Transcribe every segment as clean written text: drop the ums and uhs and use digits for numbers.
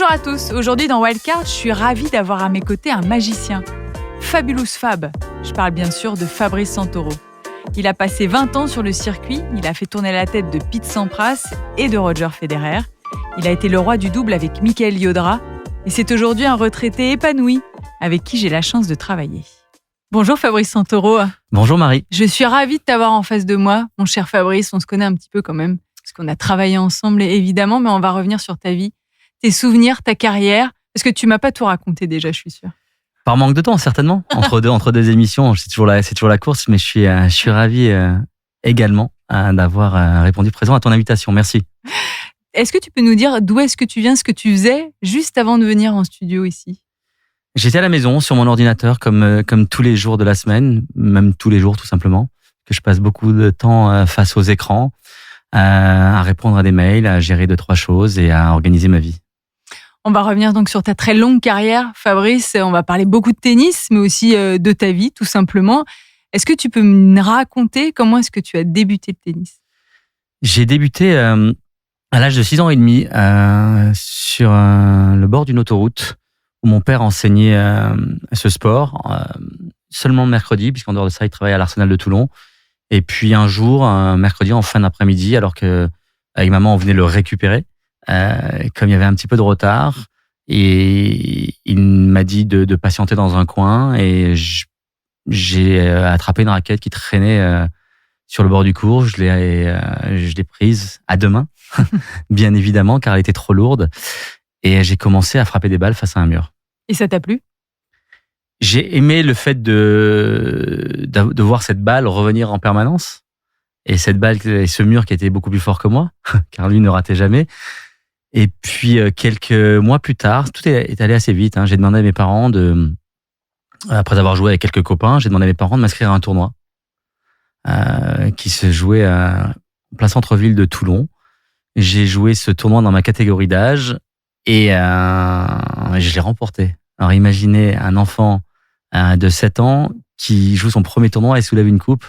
Bonjour à tous, aujourd'hui dans Wildcard, je suis ravie d'avoir à mes côtés un magicien. Fabulous Fab, je parle bien sûr de Fabrice Santoro. Il a passé 20 ans sur le circuit, il a fait tourner la tête de Pete Sampras et de Roger Federer. Il a été le roi du double avec Mickaël Yodra et c'est aujourd'hui un retraité épanoui avec qui j'ai la chance de travailler. Bonjour Fabrice Santoro. Bonjour Marie. Je suis ravie de t'avoir en face de moi, mon cher Fabrice, on se connaît un petit peu quand même, parce qu'on a travaillé ensemble évidemment, mais on va revenir sur ta vie, tes souvenirs, ta carrière, parce que tu m'as pas tout raconté déjà, je suis sûre. Par manque de temps, certainement. Entre deux émissions, c'est toujours la course, mais je suis ravi également d'avoir répondu présent à ton invitation. Merci. Est-ce que tu peux nous dire d'où est-ce que tu viens, ce que tu faisais juste avant de venir en studio ici ? J'étais à la maison, sur mon ordinateur, comme tous les jours de la semaine, même tous les jours tout simplement, que je passe beaucoup de temps face aux écrans, à répondre à des mails, à gérer 2-3 choses et à organiser ma vie. On va revenir donc sur ta très longue carrière, Fabrice. On va parler beaucoup de tennis, mais aussi de ta vie, tout simplement. Est-ce que tu peux me raconter comment est-ce que tu as débuté le tennis ? J'ai débuté à l'âge de 6 ans et demi sur le bord d'une autoroute où mon père enseignait ce sport, seulement le mercredi, puisqu'en dehors de ça, il travaillait à l'Arsenal de Toulon. Et puis un jour, un mercredi en fin d'après-midi, alors qu'avec maman, on venait le récupérer, comme il y avait un petit peu de retard, et il m'a dit de patienter dans un coin, et j'ai attrapé une raquette qui traînait sur le bord du cours. Je l'ai prise à deux mains, bien évidemment, car elle était trop lourde, et j'ai commencé à frapper des balles face à un mur. Et ça t'a plu ? J'ai aimé le fait de voir cette balle revenir en permanence, et cette balle et ce mur qui était beaucoup plus fort que moi, car lui ne ratait jamais. Et puis quelques mois plus tard, tout est allé assez vite. J'ai demandé à mes parents après avoir joué avec quelques copains, j'ai demandé à mes parents de m'inscrire à un tournoi qui se jouait en plein centre-ville de Toulon. J'ai joué ce tournoi dans ma catégorie d'âge et je l'ai remporté. Alors imaginez un enfant de 7 ans qui joue son premier tournoi et soulève une coupe.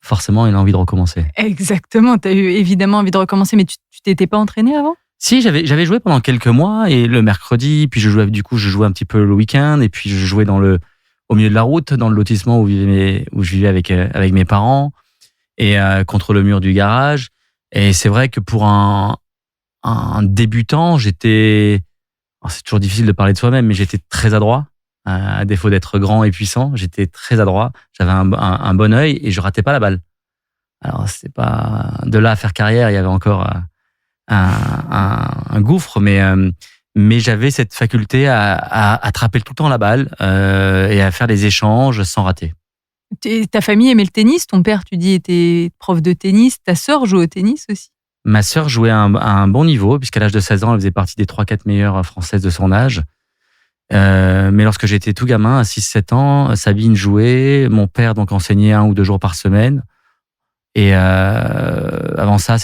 Forcément, il a envie de recommencer. Exactement, tu as eu évidemment envie de recommencer, mais tu t'étais pas entraîné avant ? Si, j'avais joué pendant quelques mois, et le mercredi, puis je jouais un petit peu le week-end, et puis je jouais au milieu de la route, dans le lotissement où je vivais avec mes parents, et contre le mur du garage. Et c'est vrai que pour un débutant, c'est toujours difficile de parler de soi-même, mais j'étais très adroit. À défaut d'être grand et puissant, j'étais très adroit. J'avais un bon œil et je ratais pas la balle. Alors, c'était pas de là à faire carrière, il y avait encore un gouffre, mais j'avais cette faculté à attraper tout le temps la balle et à faire des échanges sans rater. Ta famille aimait le tennis, ton père, tu dis, était prof de tennis, ta sœur jouait au tennis aussi ? Ma sœur jouait à un bon niveau, puisqu'à l'âge de 16 ans, elle faisait partie des 3-4 meilleures françaises de son âge. Mais lorsque j'étais tout gamin, à 6-7 ans, Sabine jouait, mon père donc enseignait 1 ou 2 jours par semaine. Et avant ça,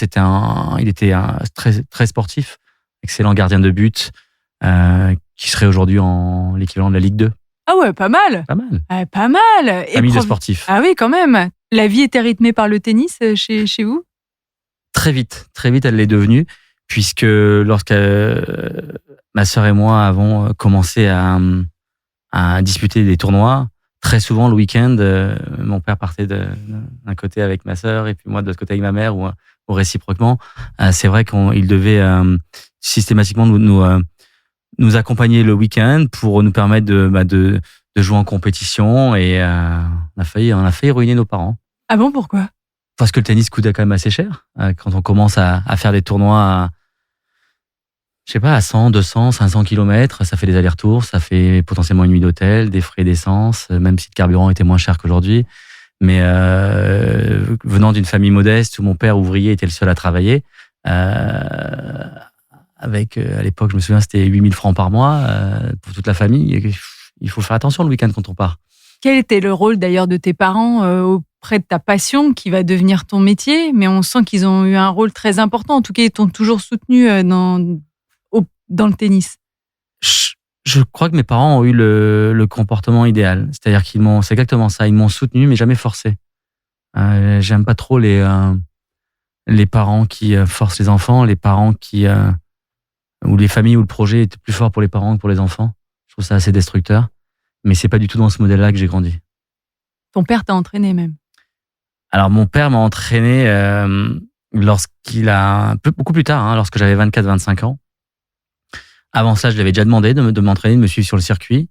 il était très, très sportif, excellent gardien de but, qui serait aujourd'hui en l'équivalent de la Ligue 2. Ah ouais, pas mal. Pas mal. Ah, pas mal. Famille de sportifs. Ah oui, quand même. La vie était rythmée par le tennis chez vous ? Très vite, elle l'est devenue, puisque lorsque ma sœur et moi avons commencé à disputer des tournois, très souvent le week-end, mon père partait d'un côté avec ma sœur et puis moi de l'autre côté avec ma mère, ou réciproquement. C'est vrai qu'il devait systématiquement nous accompagner le week-end pour nous permettre de jouer en compétition, et on a failli ruiner nos parents. Ah bon, pourquoi ? Parce que le tennis coûtait quand même assez cher. Quand on commence à faire des tournois à 100, 200, 500 km, ça fait des allers-retours, ça fait potentiellement une nuit d'hôtel, des frais d'essence, même si le carburant était moins cher qu'aujourd'hui. Mais venant d'une famille modeste où mon père ouvrier était le seul à travailler, avec à l'époque, je me souviens, c'était 8 000 francs par mois pour toute la famille. Il faut faire attention le week-end quand on part. Quel était le rôle d'ailleurs de tes parents auprès de ta passion qui va devenir ton métier ? Mais on sent qu'ils ont eu un rôle très important. En tout cas, ils t'ont toujours soutenu dans le tennis. Je crois que mes parents ont eu le comportement idéal. C'est-à-dire c'est exactement ça. Ils m'ont soutenu, mais jamais forcé. J'aime pas trop les parents qui forcent les enfants, les parents qui où les familles, où le projet était plus fort pour les parents que pour les enfants. Je trouve ça assez destructeur. Mais c'est pas du tout dans ce modèle-là que j'ai grandi. Ton père t'a entraîné même. Alors, mon père m'a entraîné lorsqu'il a... beaucoup plus tard, lorsque j'avais 24-25 ans. Avant ça, je lui avais déjà demandé de m'entraîner, de me suivre sur le circuit.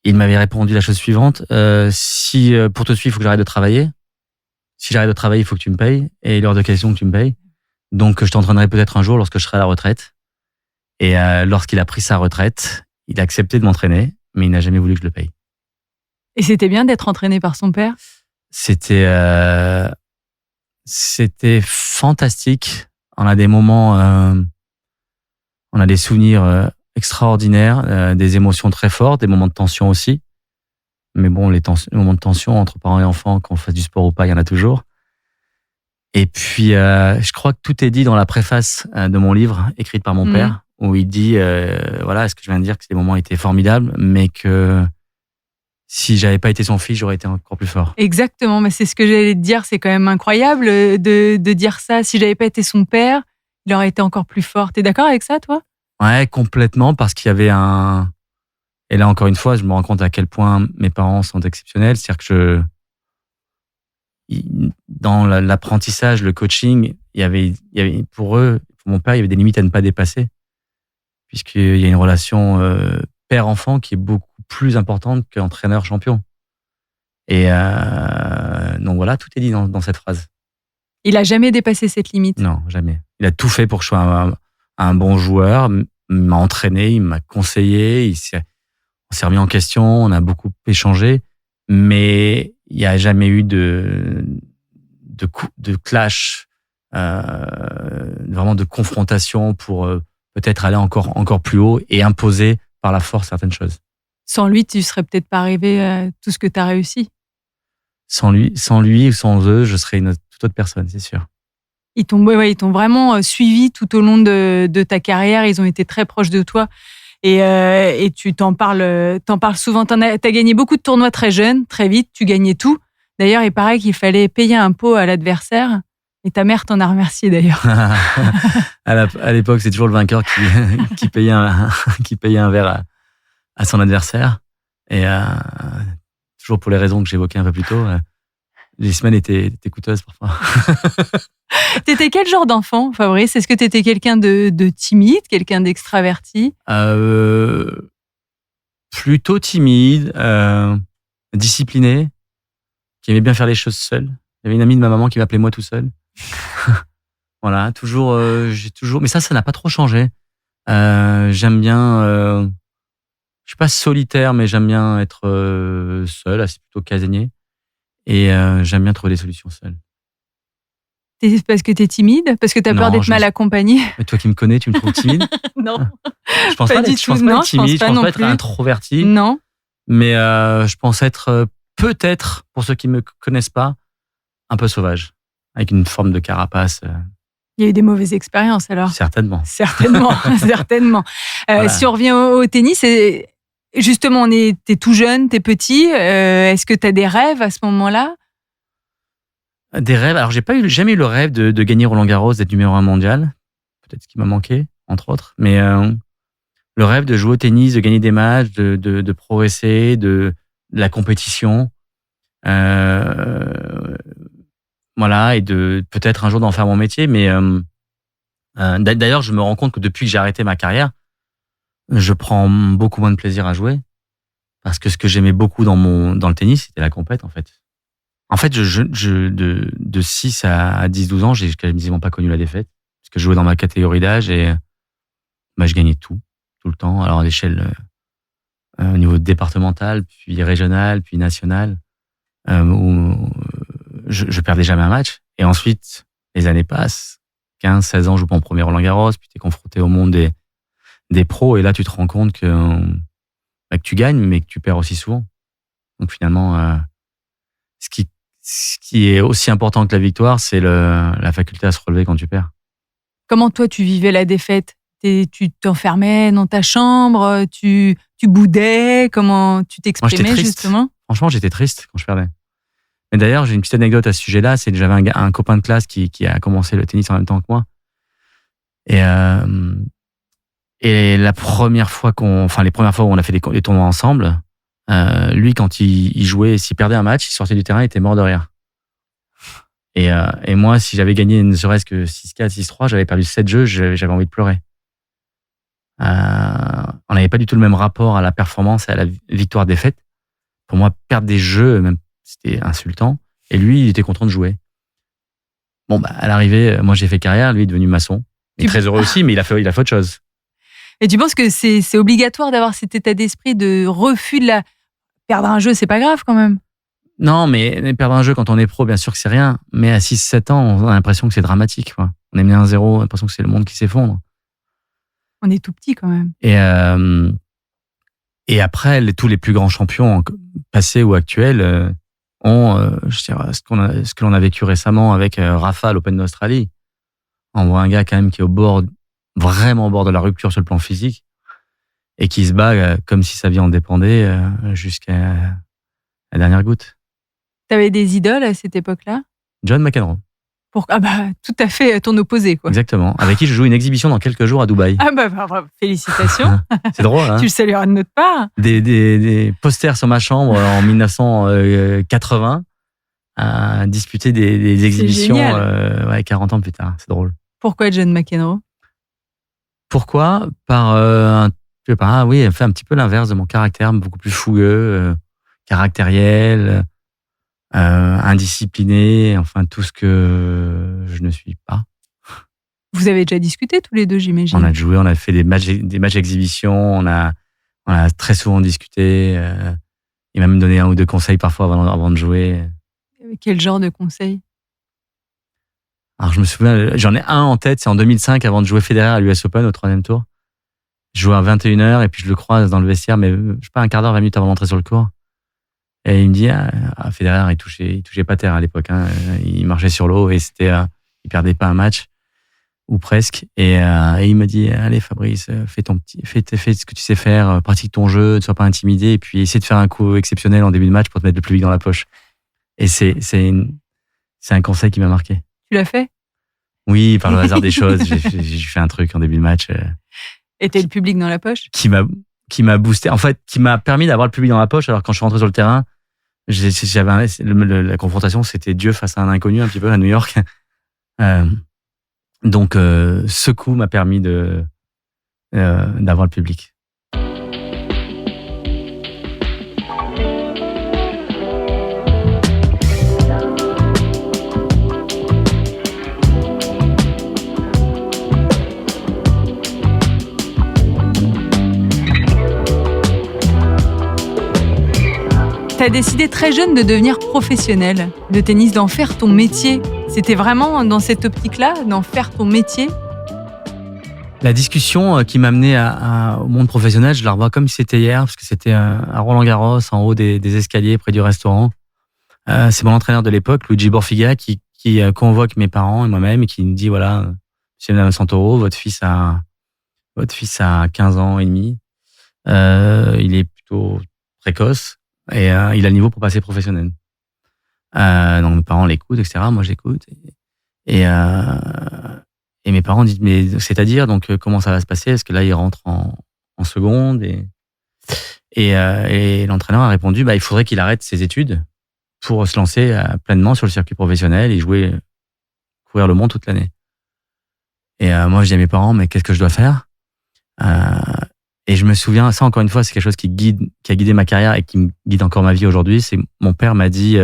Il m'avait répondu la chose suivante. Si pour te suivre, il faut que j'arrête de travailler. Si j'arrête de travailler, il faut que tu me payes. Et il est hors de question que tu me payes. Donc, je t'entraînerai peut-être un jour lorsque je serai à la retraite. Et lorsqu'il a pris sa retraite, il a accepté de m'entraîner, mais il n'a jamais voulu que je le paye. Et c'était bien d'être entraîné par son père? C'était fantastique. On a des moments, on a des souvenirs extraordinaires, des émotions très fortes, des moments de tension aussi. Mais bon, les moments de tension entre parents et enfants, qu'on fasse du sport ou pas, il y en a toujours. Et puis, je crois que tout est dit dans la préface de mon livre, écrite par mon père, où il dit, voilà, ce que je viens de dire, que ces moments étaient formidables, mais que si j'avais pas été son fils, j'aurais été encore plus fort. Exactement, mais c'est ce que j'allais te dire. C'est quand même incroyable de dire ça. Si j'avais pas été son père, il aurait été encore plus fort. T'es d'accord avec ça, toi? Ouais, complètement, parce qu'il y avait un... Et là, encore une fois, je me rends compte à quel point mes parents sont exceptionnels. C'est-à-dire que dans l'apprentissage, le coaching, il y avait pour eux, pour mon père, il y avait des limites à ne pas dépasser, puisqu'il y a une relation père-enfant qui est beaucoup plus importante qu'entraîneur-champion. Et donc voilà, tout est dit dans cette phrase. Il a jamais dépassé cette limite? Non, jamais. Il a tout fait pour que je sois un bon joueur. Il m'a entraîné, il m'a conseillé, on s'est remis en question, on a beaucoup échangé, mais il n'y a jamais eu de clash, vraiment de confrontation pour peut-être aller encore plus haut et imposer par la force certaines choses. Sans lui, tu serais peut-être pas arrivé à tout ce que tu as réussi. Sans lui ou sans eux, je serais une toute autre personne, c'est sûr. Ils t'ont vraiment suivi tout au long de ta carrière. Ils ont été très proches de toi. Et tu t'en parles souvent. T'as gagné beaucoup de tournois très jeune, très vite. Tu gagnais tout. D'ailleurs, il paraît qu'il fallait payer un pot à l'adversaire. Et ta mère t'en a remercié d'ailleurs. À l'époque, c'est toujours le vainqueur qui payait un verre à son adversaire. Et toujours pour les raisons que j'évoquais un peu plus tôt, les semaines étaient coûteuses parfois. T'étais quel genre d'enfant, Fabrice? Est-ce que t'étais quelqu'un de timide, quelqu'un d'extraverti? Plutôt timide, discipliné, qui aimait bien faire les choses seul. Il y avait une amie de ma maman qui m'appelait moi tout seul. Voilà, mais ça n'a pas trop changé. J'aime bien, je suis pas solitaire, mais j'aime bien être seul, assez plutôt casanier. Et j'aime bien trouver des solutions seul. Parce que t'es timide? Parce que t'as peur d'être mal accompagné? Mais toi qui me connais, tu me trouves timide? Non. Je pense pas être timide, je pense pas être introverti. Non. Mais je pense être peut-être, pour ceux qui me connaissent pas, un peu sauvage, avec une forme de carapace. Il y a eu des mauvaises expériences alors? Certainement. Voilà. Si on revient au tennis, justement, t'es tout jeune, t'es petit. Est-ce que t'as des rêves à ce moment-là? Des rêves. Alors, j'ai jamais eu le rêve de gagner Roland-Garros, d'être numéro 1 mondial. Peut-être ce qui m'a manqué, entre autres. Mais le rêve de jouer au tennis, de gagner des matchs, de progresser, de la compétition. Voilà, et de peut-être un jour d'en faire mon métier. Mais d'ailleurs, je me rends compte que depuis que j'ai arrêté ma carrière, je prends beaucoup moins de plaisir à jouer. Parce que ce que j'aimais beaucoup dans le tennis, c'était la compète, en fait. En fait, de 6 à 10-12 ans, j'ai quasiment pas connu la défaite. Parce que je jouais dans ma catégorie d'âge et je gagnais tout le temps. Alors, à l'échelle, au niveau départemental, puis régional, puis national, où je perdais jamais un match. Et ensuite, les années passent. 15, 16 ans, je joue mon premier Roland-Garros, puis tu es confronté au monde des pros. Et là, tu te rends compte que tu gagnes, mais que tu perds aussi souvent. Donc, finalement, ce qui est aussi important que la victoire, c'est la faculté à se relever quand tu perds. Comment toi, tu vivais la défaite? Tu t'enfermais dans ta chambre? Tu boudais? Comment tu t'exprimais, justement? Franchement, j'étais triste quand je perdais. Mais d'ailleurs, j'ai une petite anecdote à ce sujet-là. C'est que j'avais un copain de classe qui a commencé le tennis en même temps que moi. Et Et les premières fois où on a fait des tournois ensemble, lui, quand il jouait, s'il perdait un match, il sortait du terrain, il était mort de rire. Et moi, si j'avais gagné ne serait-ce que 6-4, 6-3, j'avais perdu 7 jeux, j'avais envie de pleurer. On n'avait pas du tout le même rapport à la performance et à la victoire-défaite. Pour moi, perdre des jeux, même, c'était insultant. Et lui, il était content de jouer. Bon, à l'arrivée, moi, j'ai fait carrière. Lui, il est devenu maçon. Il est très heureux aussi, mais il a fait autre chose. Et tu penses que c'est obligatoire d'avoir cet état d'esprit de refus de perdre un jeu, c'est pas grave quand même? Non, mais perdre un jeu quand on est pro, bien sûr que c'est rien. Mais à 6-7 ans, on a l'impression que c'est dramatique, quoi. On est mis 1-0, on a l'impression que c'est le monde qui s'effondre. On est tout petit quand même. Et après, tous les plus grands champions, passés ou actuels, ont, je dirais, ce que l'on a vécu récemment avec Rafa à l'Open d'Australie. On voit un gars quand même qui est vraiment au bord de la rupture sur le plan physique et qui se bat comme si sa vie en dépendait jusqu'à la dernière goutte. T'avais des idoles à cette époque-là? John McEnroe. Tout à fait ton opposé, quoi. Exactement. Avec qui je joue une exhibition dans quelques jours à Dubaï. Félicitations. C'est drôle, hein? Tu le salueras de notre part. Des posters sur ma chambre en 1980 à disputer des exhibitions 40 ans plus tard. C'est drôle. Pourquoi John McEnroe? Pourquoi? Je sais pas, oui, elle fait un petit peu l'inverse de mon caractère, beaucoup plus fougueux, caractériel, indiscipliné, enfin tout ce que je ne suis pas. Vous avez déjà discuté tous les deux, j'imagine? On a joué, on a fait des matchs d'exhibition, on a très souvent discuté. Il m'a même donné 1 ou 2 conseils parfois avant de jouer. Quel genre de conseils? Alors je me souviens, j'en ai un en tête, c'est en 2005 avant de jouer Federer à l'US Open au 3e tour. Je jouais à 21h et puis je le croise dans le vestiaire, mais je sais pas, un quart d'heure, 20 minutes avant d'entrer sur le court. Et il me dit, Federer, il touchait pas terre à l'époque, hein. Il marchait sur l'eau et il perdait pas un match, ou presque. Et il me dit, allez Fabrice, fais ce que tu sais faire, pratique ton jeu, ne sois pas intimidé, et puis essaie de faire un coup exceptionnel en début de match pour te mettre le plus vite dans la poche. Et c'est un conseil qui m'a marqué. Tu l'as fait? Oui, par le hasard des choses, j'ai fait un truc en début de match. Et t'as le public dans la poche? Qui m'a boosté, en fait, qui m'a permis d'avoir le public dans la poche. Alors quand je suis rentré sur le terrain, la confrontation, c'était Dieu face à un inconnu un petit peu à New York. Donc ce coup m'a permis d'avoir le public. Tu as décidé très jeune de devenir professionnel de tennis, d'en faire ton métier. C'était vraiment dans cette optique-là, d'en faire ton métier? La discussion qui m'a amené au monde professionnel, je la revois comme si c'était hier, parce que c'était à Roland-Garros, en haut des escaliers, près du restaurant. C'est mon entraîneur de l'époque, Luigi Borfiga, qui convoque mes parents et moi-même et qui me dit, voilà, monsieur et madame Santoro, votre fils a 15 ans et demi. Il est plutôt précoce. Et il a le niveau pour passer professionnel. Donc mes parents l'écoutent, etc. Moi j'écoute. Et mes parents disent, mais c'est-à-dire, donc comment ça va se passer? Est-ce que là il rentre en seconde? Et l'entraîneur a répondu, il faudrait qu'il arrête ses études pour se lancer pleinement sur le circuit professionnel et courir le monde toute l'année. Et moi je dis à mes parents, mais qu'est-ce que je dois faire? Et je me souviens, ça encore une fois, c'est quelque chose qui a guidé ma carrière et qui me guide encore ma vie aujourd'hui. C'est mon père m'a dit,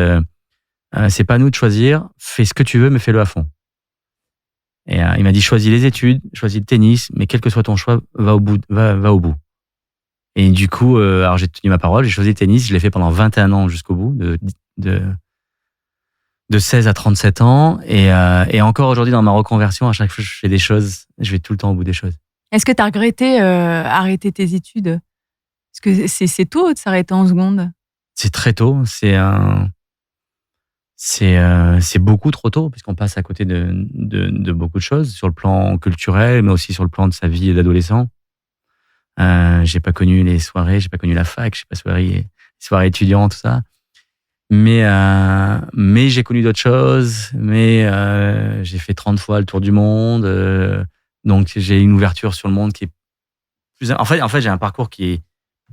c'est pas à nous de choisir, fais ce que tu veux, mais fais-le à fond. Et il m'a dit, choisis les études, choisis le tennis, mais quel que soit ton choix, va au bout. Et du coup, alors j'ai tenu ma parole, j'ai choisi le tennis, je l'ai fait pendant 21 ans jusqu'au bout, de 16 à 37 ans. Et encore aujourd'hui, dans ma reconversion, à chaque fois que je fais des choses, je vais tout le temps au bout des choses. Est-ce que tu as regretté arrêter tes études? Parce que c'est tôt de s'arrêter en seconde. C'est très tôt. C'est beaucoup trop tôt, puisqu'on passe à côté de beaucoup de choses, sur le plan culturel, mais aussi sur le plan de sa vie d'adolescent. J'ai pas connu les soirées, j'ai pas connu la fac, j'ai pas connu les soirées étudiantes, tout ça. Mais j'ai connu d'autres choses. J'ai fait 30 fois le tour du monde. Donc j'ai une ouverture sur le monde qui est En fait, j'ai un parcours qui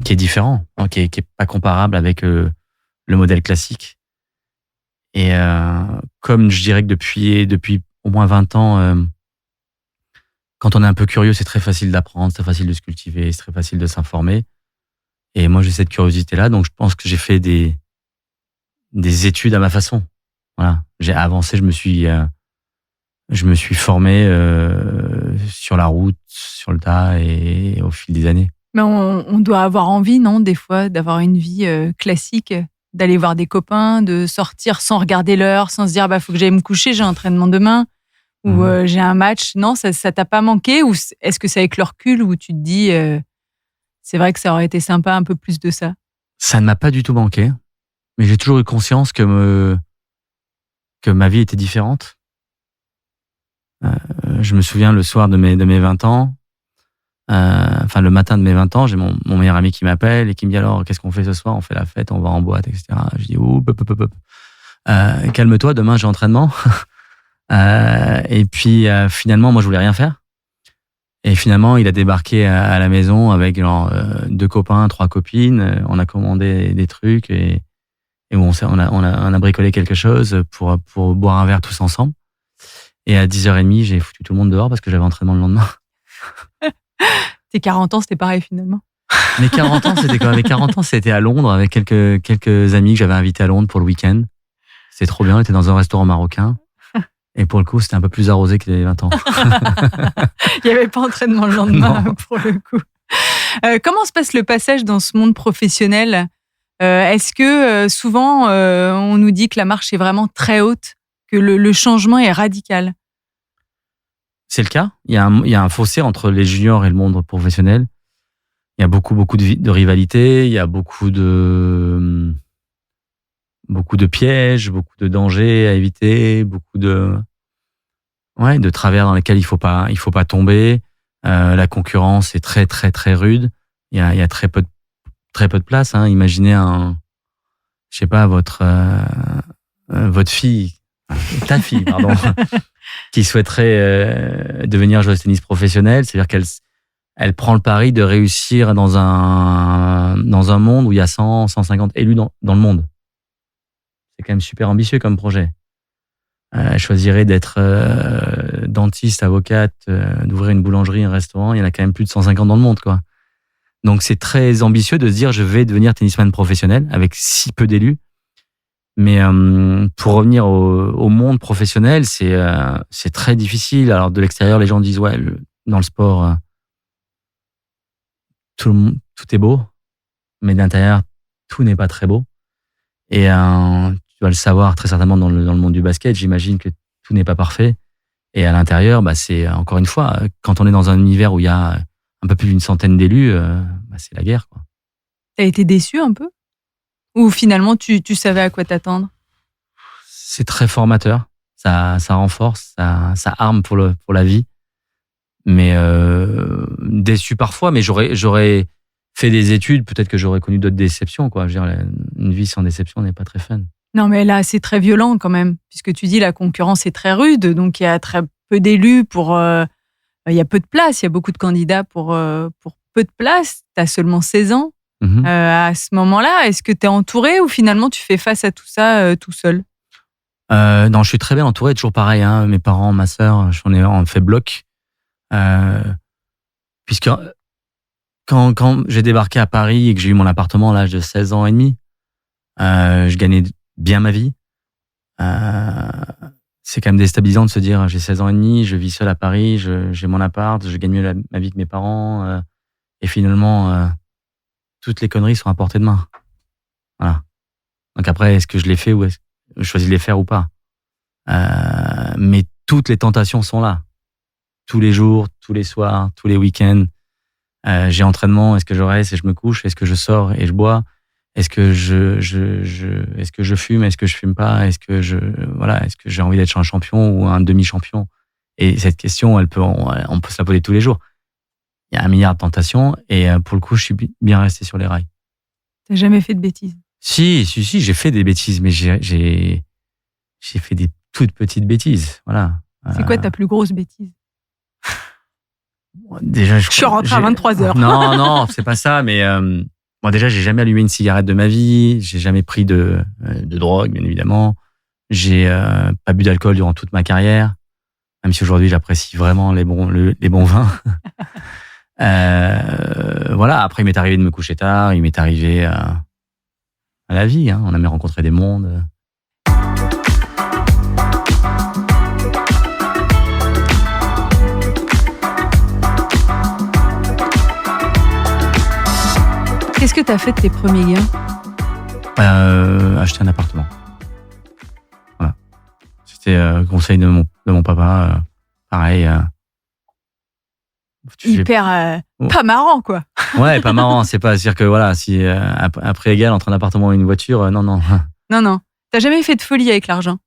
est différent, hein, qui est pas comparable avec le modèle classique. Et comme je dirais que depuis au moins 20 ans, quand on est un peu curieux, c'est très facile d'apprendre, c'est très facile de se cultiver, c'est très facile de s'informer. Et moi, j'ai cette curiosité-là, donc je pense que j'ai fait des études à ma façon. Voilà, j'ai avancé, je me suis formé sur la route, sur le tas et au fil des années. Mais on doit avoir envie, non, des fois, d'avoir une vie classique, d'aller voir des copains, de sortir sans regarder l'heure, sans se dire faut que j'aille me coucher, j'ai un entraînement demain ou j'ai un match. Non, ça t'a pas manqué, ou est-ce que c'est avec le recul où tu te dis c'est vrai que ça aurait été sympa un peu plus de ça? Ça ne m'a pas du tout manqué, mais j'ai toujours eu conscience que ma vie était différente. Je me souviens le soir de mes 20 ans, le matin de mes 20 ans, j'ai mon meilleur ami qui m'appelle et qui me dit alors qu'est-ce qu'on fait ce soir? On fait la fête, on va en boîte, etc. Je dis calme-toi, demain j'ai entraînement. Et puis finalement, moi je voulais rien faire. Et finalement, il a débarqué à la maison avec 2 copains, 3 copines. On a commandé des trucs et on a bricolé quelque chose pour boire un verre tous ensemble. Et à 10h30, j'ai foutu tout le monde dehors parce que j'avais entraînement le lendemain. Tes 40 ans, c'était pareil finalement. Mes 40 ans, c'était quoi? Mes 40 ans, c'était à Londres avec quelques amis que j'avais invités à Londres pour le week-end. C'était trop bien, on était dans un restaurant marocain. Et pour le coup, c'était un peu plus arrosé que les 20 ans. Il n'y avait pas entraînement le lendemain, pour le coup. Comment se passe le passage dans ce monde professionnel? Est-ce que souvent, on nous dit que la marche est vraiment très haute, que le changement est radical? C'est le cas. Il y a un fossé entre les juniors et le monde professionnel. Il y a beaucoup de rivalité. Il y a beaucoup de pièges, beaucoup de dangers à éviter, beaucoup de travers dans lesquels il faut pas tomber. La concurrence est très très très rude. Il y a très peu de place. Hein. Imaginez votre fille, ta fille, pardon, qui souhaiterait devenir joueuse de tennis professionnelle. C'est-à-dire qu'elle prend le pari de réussir dans un monde où il y a 150 élus dans le monde. C'est quand même super ambitieux comme projet. Elle choisirait d'être dentiste, avocate, d'ouvrir une boulangerie, un restaurant. Il y en a quand même plus de 150 dans le monde, quoi. Donc c'est très ambitieux de se dire je vais devenir tennisman professionnel avec si peu d'élus. Mais pour revenir au monde professionnel, c'est très difficile. Alors de l'extérieur, les gens disent dans le sport, tout est beau, mais d'intérieur, tout n'est pas très beau. Et tu dois le savoir très certainement dans le monde du basket. J'imagine que tout n'est pas parfait. Et à l'intérieur, c'est encore une fois, quand on est dans un univers où il y a un peu plus d'une centaine d'élus, c'est la guerre, quoi. T'as été déçu un peu? Ou finalement, tu savais à quoi t'attendre? C'est très formateur. Ça renforce, ça arme pour la vie. Mais déçu parfois, mais j'aurais fait des études, peut-être que j'aurais connu d'autres déceptions, quoi. Je veux dire, une vie sans déception n'est pas très fun. Non, mais là, c'est très violent quand même, puisque tu dis la concurrence est très rude, donc il y a très peu d'élus il y a peu de place, il y a beaucoup de candidats pour peu de place. Tu as seulement 16 ans. À ce moment-là, est-ce que tu es entouré ou finalement tu fais face à tout ça tout seul? Non, je suis très bien entouré, toujours pareil. Hein, mes parents, ma sœur, on fait bloc. Puisque quand j'ai débarqué à Paris et que j'ai eu mon appartement à l'âge de 16 ans et demi, je gagnais bien ma vie. C'est quand même déstabilisant de se dire j'ai 16 ans et demi, je vis seul à Paris, j'ai mon appart, je gagne mieux ma vie que mes parents, et finalement toutes les conneries sont à portée de main. Voilà. Donc après, est-ce que je l'ai fait ou est-ce que je choisis de les faire ou pas? Mais toutes les tentations sont là. Tous les jours, tous les soirs, tous les week-ends. J'ai entraînement, est-ce que je reste et je me couche? Est-ce que je sors et je bois? Est-ce que est-ce que je fume? Est-ce que je fume pas? Est-ce que j'ai envie d'être un champion ou un demi-champion? Et cette question, on peut se la poser tous les jours. Il y a 1 milliard de tentations et pour le coup, je suis bien resté sur les rails. T'as jamais fait de bêtises? Si, j'ai fait des bêtises, mais j'ai fait des toutes petites bêtises. Voilà. C'est quoi ta plus grosse bêtise? Déjà, Je suis rentré à 23h. Non, c'est pas ça, mais déjà, j'ai jamais allumé une cigarette de ma vie, j'ai jamais pris de drogue, bien évidemment. J'ai pas bu d'alcool durant toute ma carrière, même si aujourd'hui j'apprécie vraiment les bons vins. Voilà. Après, il m'est arrivé de me coucher tard, il m'est arrivé à la vie. Hein. On a même rencontré des mondes. Qu'est-ce que tu as fait de tes premiers gains? Acheter un appartement. Voilà. C'était conseil de mon papa. Pareil. Hyper pas marrant, quoi. Ouais, pas marrant. C'est pas dire que voilà, si après égal entre un appartement et une voiture, non. Non. T'as jamais fait de folie avec l'argent?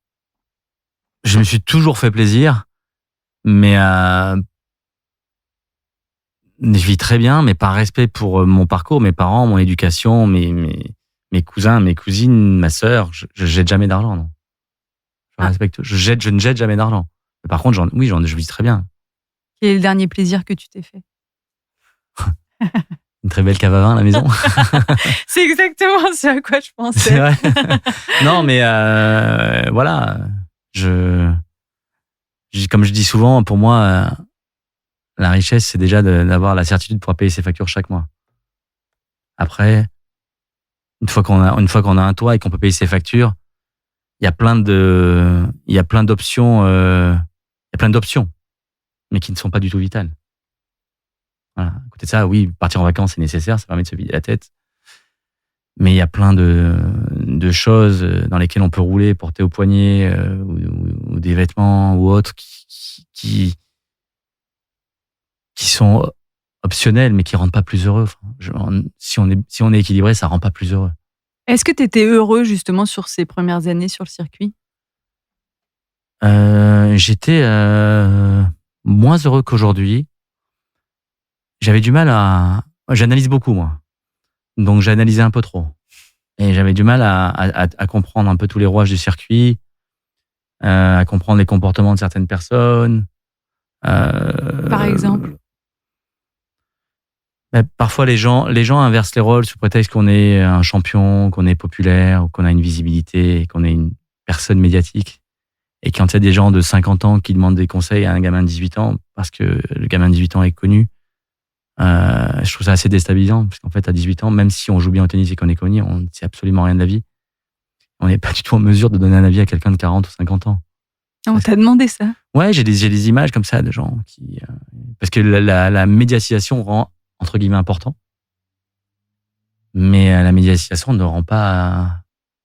Je me suis toujours fait plaisir, mais je vis très bien, mais par respect pour mon parcours, mes parents, mon éducation, mes cousins, mes cousines, ma sœur, je jette jamais d'argent, non. Je respecte. Je ne jette jamais d'argent. Mais par contre, je vis très bien. Quel est le dernier plaisir que tu t'es fait? Une très belle cave à vin à la maison. C'est exactement ce à quoi je pensais. C'est vrai. Non, mais voilà. Comme je dis souvent, pour moi, la richesse, c'est déjà d'avoir la certitude de pouvoir payer ses factures chaque mois. Après, une fois qu'on a un toit et qu'on peut payer ses factures, il y a plein d'options, mais qui ne sont pas du tout vitales. Voilà. À côté de ça, oui, partir en vacances, c'est nécessaire, ça permet de se vider la tête. Mais il y a plein de choses dans lesquelles on peut rouler, porter au poignet, ou des vêtements ou autres qui sont optionnels, mais qui rendent pas plus heureux. Si on est équilibré, ça rend pas plus heureux. Est-ce que tu étais heureux justement sur ces premières années sur le circuit? J'étais moins heureux qu'aujourd'hui. J'avais du mal j'analyse beaucoup, moi. Donc, j'analysais un peu trop. Et j'avais du mal à comprendre un peu tous les rouages du circuit, à comprendre les comportements de certaines personnes. Par exemple? Parfois, les gens inversent les rôles sous prétexte qu'on est un champion, qu'on est populaire, qu'on a une visibilité, qu'on est une personne médiatique. Et quand il y a des gens de 50 ans qui demandent des conseils à un gamin de 18 ans, parce que le gamin de 18 ans est connu, je trouve ça assez déstabilisant. Parce qu'en fait, à 18 ans, même si on joue bien au tennis et qu'on est connu, on ne sait absolument rien de la vie. On n'est pas du tout en mesure de donner un avis à quelqu'un de 40 ou 50 ans. On t'a demandé ça? Ouais, j'ai des images comme ça de gens qui... parce que la médiatisation rend, entre guillemets, important. Mais la médiatisation ne rend pas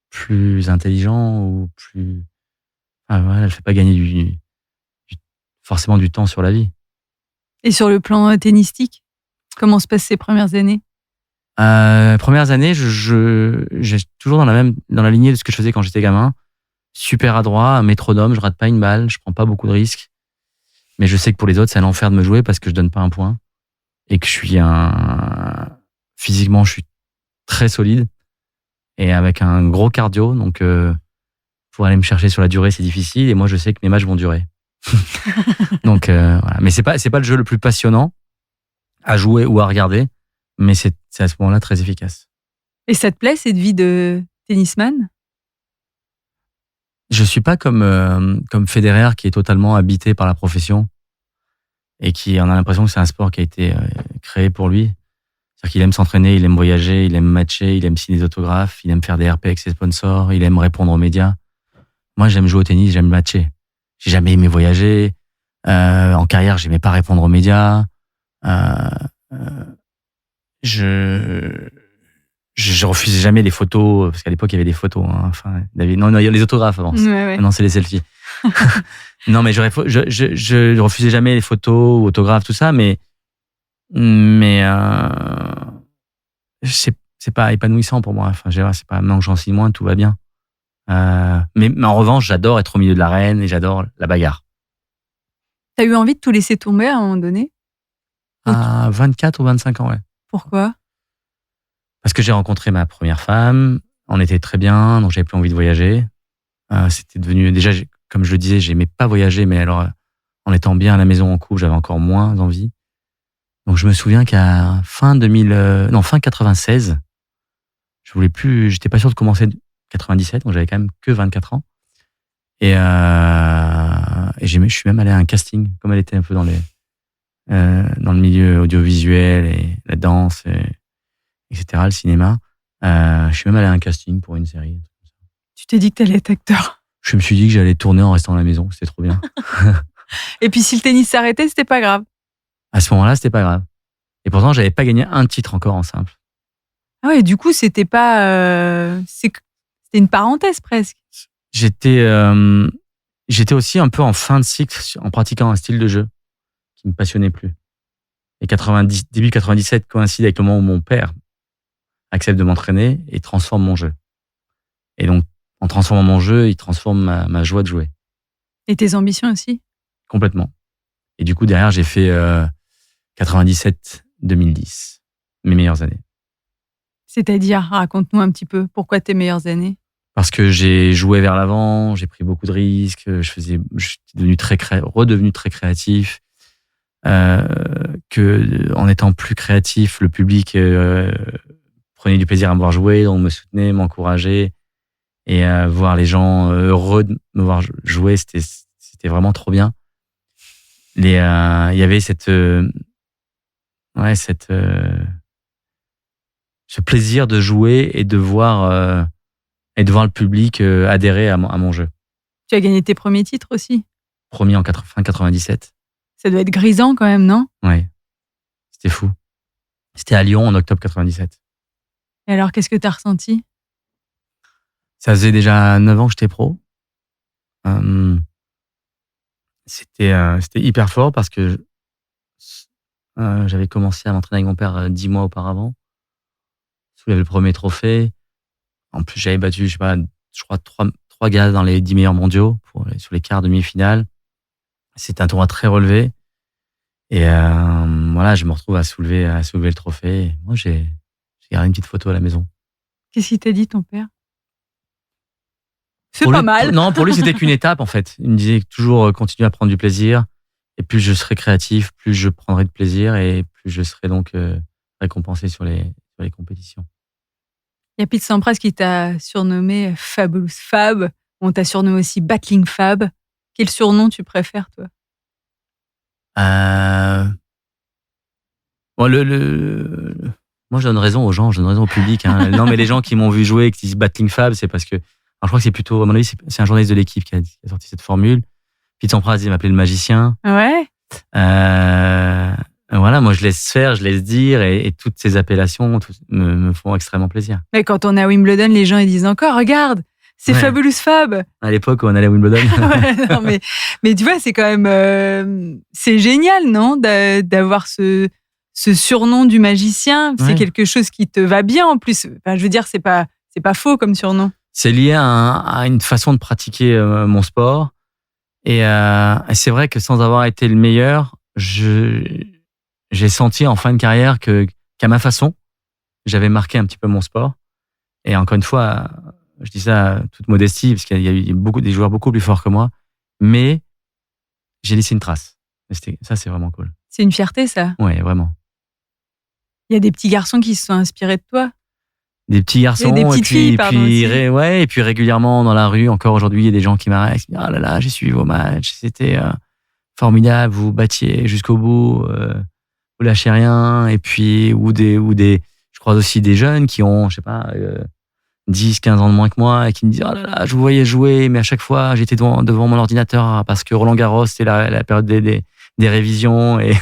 plus intelligent ou plus... elle ne fait pas gagner forcément du temps sur la vie. Et sur le plan tennistique, comment se passent ces premières années? Premières années, j'ai toujours dans la lignée de ce que je faisais quand j'étais gamin. Super adroit, un métronome, je rate pas une balle, je prends pas beaucoup de risques. Mais je sais que pour les autres, c'est un enfer de me jouer parce que je donne pas un point. Et que physiquement, je suis très solide. Et avec un gros cardio, donc pour aller me chercher sur la durée, c'est difficile. Et moi, je sais que mes matchs vont durer. Donc voilà. Mais c'est pas le jeu le plus passionnant à jouer ou à regarder, mais c'est à ce moment-là très efficace. Et ça te plaît, cette vie de tennisman? Je suis pas comme Federer qui est totalement habité par la profession et qui en a l'impression que c'est un sport qui a été créé pour lui. C'est-à-dire qu'il aime s'entraîner, il aime voyager, il aime matcher, il aime signer des autographes, il aime faire des RP avec ses sponsors, il aime répondre aux médias. Moi, j'aime jouer au tennis, j'aime matcher. J'ai jamais aimé voyager. En carrière, j'aimais pas répondre aux médias. Je refusais jamais les photos, parce qu'à l'époque, il y avait des photos. Hein. Enfin, non, il y a les autographes avant. Ouais. Maintenant, c'est les selfies. Non, mais je refusais jamais les photos ou autographes, tout ça, mais c'est pas épanouissant pour moi. Enfin, c'est pas, maintenant que j'en signe moins, tout va bien. Mais en revanche, j'adore être au milieu de l'arène et j'adore la bagarre. T'as eu envie de tout laisser tomber à un moment donné? À 24 ou 25 ans, ouais. Pourquoi? Parce que j'ai rencontré ma première femme, on était très bien, donc j'avais plus envie de voyager. C'était devenu, déjà, comme je le disais, j'aimais pas voyager, mais alors, en étant bien à la maison en couple, j'avais encore moins envie. Donc je me souviens qu'à fin 96, j'étais pas sûr de commencer 97, donc j'avais quand même que 24 ans. Et je suis même allé à un casting, comme elle était un peu dans le milieu audiovisuel et la danse, etc., le cinéma. Je suis même allé à un casting pour une série. Tu t'es dit que t'allais être acteur. Je me suis dit que j'allais tourner en restant à la maison, c'était trop bien. Et puis si le tennis s'arrêtait, c'était pas grave. À ce moment-là, c'était pas grave. Et pourtant, j'avais pas gagné un titre encore en simple. Ah ouais, du coup, c'était pas... c'était une parenthèse presque. J'étais aussi un peu en fin de cycle en pratiquant un style de jeu qui me passionnait plus. Et début 97 coïncide avec le moment où mon père accepte de m'entraîner et transforme mon jeu. Et donc, en transformant mon jeu, il transforme ma joie de jouer. Et tes ambitions aussi? Complètement. Et du coup, derrière, j'ai fait 97-2010, mes meilleures années. C'est-à-dire, raconte-nous un petit peu, pourquoi tes meilleures années? Parce que j'ai joué vers l'avant, j'ai pris beaucoup de risques, je suis redevenu très créatif. Que en étant plus créatif, le public prenait du plaisir à me voir jouer, donc me soutenait, m'encourageait, et voir les gens heureux de me voir jouer, c'était vraiment trop bien. Il y avait ce plaisir de jouer et de voir le public adhérer à mon jeu. Tu as gagné tes premiers titres aussi? Premier en fin 97. Ça doit être grisant quand même, non? Ouais, c'était fou. C'était à Lyon en octobre 97. Et alors, qu'est-ce que tu as ressenti? Ça faisait déjà 9 ans que j'étais pro. C'était hyper fort parce que j'avais commencé à m'entraîner avec mon père 10 mois auparavant. Soulever le premier trophée. En plus, j'avais battu, je crois, 3 gars dans les 10 meilleurs mondiaux sur les quarts, demi-finales. C'était un tournoi très relevé. Et voilà, je me retrouve à soulever le trophée. Et moi, j'ai gardé une petite photo à la maison. Qu'est-ce qu'il t'a dit, ton père? C'est pas mal. Non, pour lui, c'était qu'une étape, en fait. Il me disait toujours continuer à prendre du plaisir. Et plus je serai créatif, plus je prendrai de plaisir et plus je serai donc récompensé sur les compétitions. Il y a Pete Sampras qui t'a surnommé Fabulous Fab. On t'a surnommé aussi Battling Fab. Quel surnom tu préfères, toi? Moi, moi, je donne raison aux gens, je donne raison au public. Hein. Non, mais les gens qui m'ont vu jouer et qui disent Battling Fab, c'est parce que. Alors, je crois que c'est plutôt, à mon avis, c'est un journaliste de l'équipe qui a sorti cette formule. Pete Sampras, il m'appelait le magicien. Ouais. Voilà, moi, je laisse faire, je laisse dire, et toutes ces appellations me font extrêmement plaisir. Mais quand on est à Wimbledon, les gens ils disent encore, regarde, c'est Fabulous Fab. À l'époque où on allait à Wimbledon. Ouais, non, mais tu vois, c'est quand même, c'est génial, non, d'avoir ce surnom du magicien. C'est quelque chose qui te va bien en plus. Enfin, je veux dire, c'est pas faux comme surnom. C'est lié à une façon de pratiquer mon sport. Et c'est vrai que sans avoir été le meilleur, j'ai senti en fin de carrière qu'à ma façon, j'avais marqué un petit peu mon sport. Et encore une fois, je dis ça toute modestie, parce qu'il y a eu des joueurs beaucoup plus forts que moi, mais j'ai laissé une trace. Ça, c'est vraiment cool. C'est une fierté, ça. Ouais, vraiment. Il y a des petits garçons qui se sont inspirés de toi. Des petits garçons, des petites filles, pardon, aussi. Et puis régulièrement dans la rue, encore aujourd'hui, il y a des gens qui m'arrêtent, qui me disent « Ah là là, j'ai suivi vos matchs, c'était formidable, vous battiez jusqu'au bout, vous lâchez rien. » Et puis, je croise aussi des jeunes qui ont, je sais pas, 10, 15 ans de moins que moi et qui me disent « Oh là là, je vous voyais jouer, mais à chaque fois, j'étais devant mon ordinateur parce que Roland Garros, c'était la période des révisions. » Et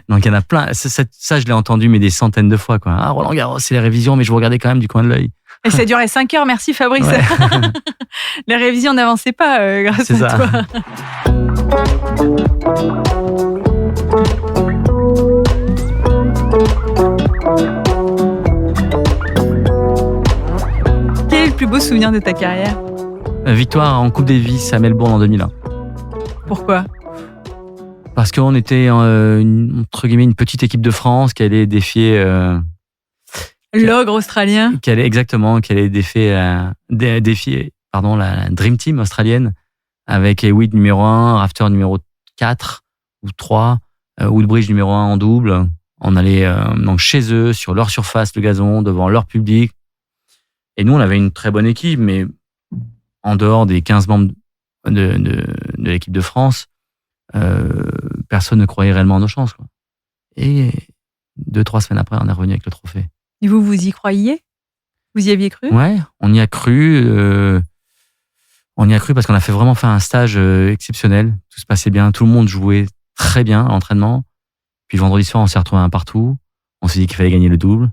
donc, il y en a plein. Ça, je l'ai entendu, mais des centaines de fois, quoi. Ah, Roland Garros, c'est les révisions, mais je vous regardais quand même du coin de l'œil. Et ça durait 5 heures, merci Fabrice. Ouais. Les révisions n'avançaient pas grâce à toi. Quel est le plus beau souvenir de ta carrière? Victoire en Coupe Davis à Melbourne en 2001. Pourquoi? Parce qu'on était, entre guillemets, une petite équipe de France qui allait défier... l'ogre australien. Qui allait défier la Dream Team australienne avec Hewitt numéro 1, Rafter numéro 4 ou 3, Woodbridge numéro 1 en double. On allait donc chez eux, sur leur surface, le gazon, devant leur public. Et nous, on avait une très bonne équipe, mais en dehors des 15 membres de l'équipe de France, personne ne croyait réellement à nos chances, quoi. Et 2-3 semaines après, on est revenu avec le trophée. Et vous y croyiez? Vous y aviez cru? Ouais, on y a cru. On y a cru parce qu'on a vraiment fait un stage exceptionnel. Tout se passait bien, tout le monde jouait très bien à l'entraînement. Puis le vendredi soir, on s'est retrouvés un partout. On s'est dit qu'il fallait gagner le double.